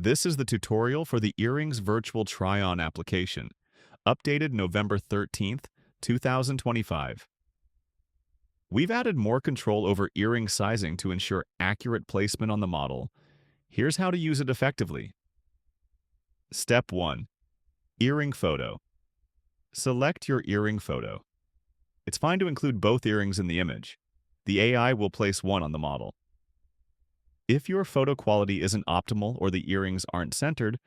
This is the tutorial for the Earrings Virtual Try-On application, updated November 13th, 2025. We've added more control over earring sizing to ensure accurate placement on the model. Here's how to use it effectively. Step 1. Earring Photo. Select your earring photo. It's fine to include both earrings in the image. The AI will place one on the model. If your photo quality isn't optimal or the earrings aren't centered,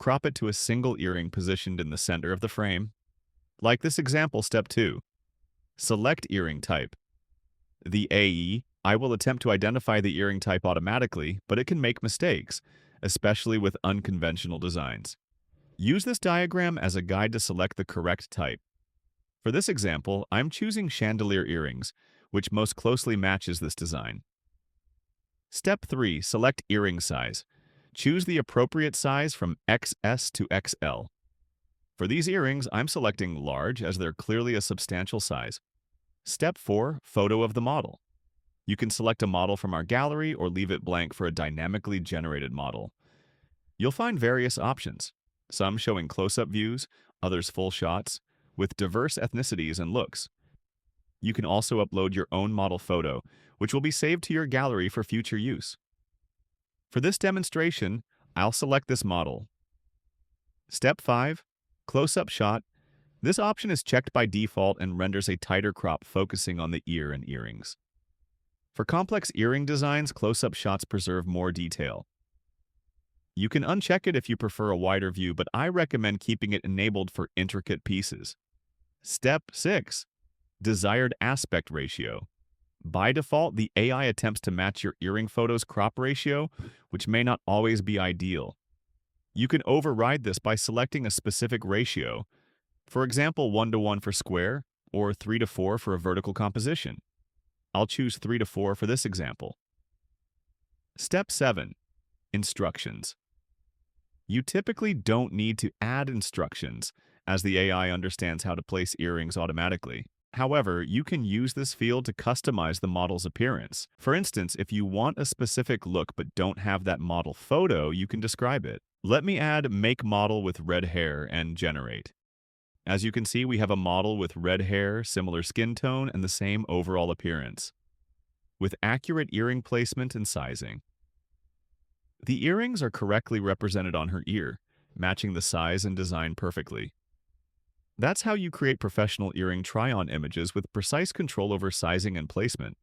crop it to a single earring positioned in the center of the frame. Like this example, step 2. Select earring type. The AI will attempt to identify the earring type automatically, but it can make mistakes, especially with unconventional designs. Use this diagram as a guide to select the correct type. For this example, I'm choosing chandelier earrings, which most closely matches this design. Step 3. Select earring size. Choose the appropriate size from XS to XL. For these earrings, I'm selecting large as they're clearly a substantial size. Step 4. Photo of the model. You can select a model from our gallery or leave it blank for a dynamically generated model. You'll find various options, some showing close-up views, others full shots, with diverse ethnicities and looks. You can also upload your own model photo, which will be saved to your gallery for future use. For this demonstration, I'll select this model. Step 5. Close-up shot. This option is checked by default and renders a tighter crop focusing on the ear and earrings. For complex earring designs, close-up shots preserve more detail. You can uncheck it if you prefer a wider view, but I recommend keeping it enabled for intricate pieces. Step 6. Desired aspect ratio. By default, the AI attempts to match your earring photo's crop ratio, which may not always be ideal. You can override this by selecting a specific ratio, for example 1:1 for square or 3:4 for a vertical composition. I'll choose 3:4 for this example. Step 7. Instructions. You typically don't need to add instructions, as the AI understands how to place earrings automatically. However, you can use this field to customize the model's appearance. For instance, if you want a specific look but don't have that model photo, you can describe it. Let me add make model with red hair and generate. As you can see, we have a model with red hair, similar skin tone, and the same overall appearance, with accurate earring placement and sizing. The earrings are correctly represented on her ear, matching the size and design perfectly. That's how you create professional earring try-on images with precise control over sizing and placement.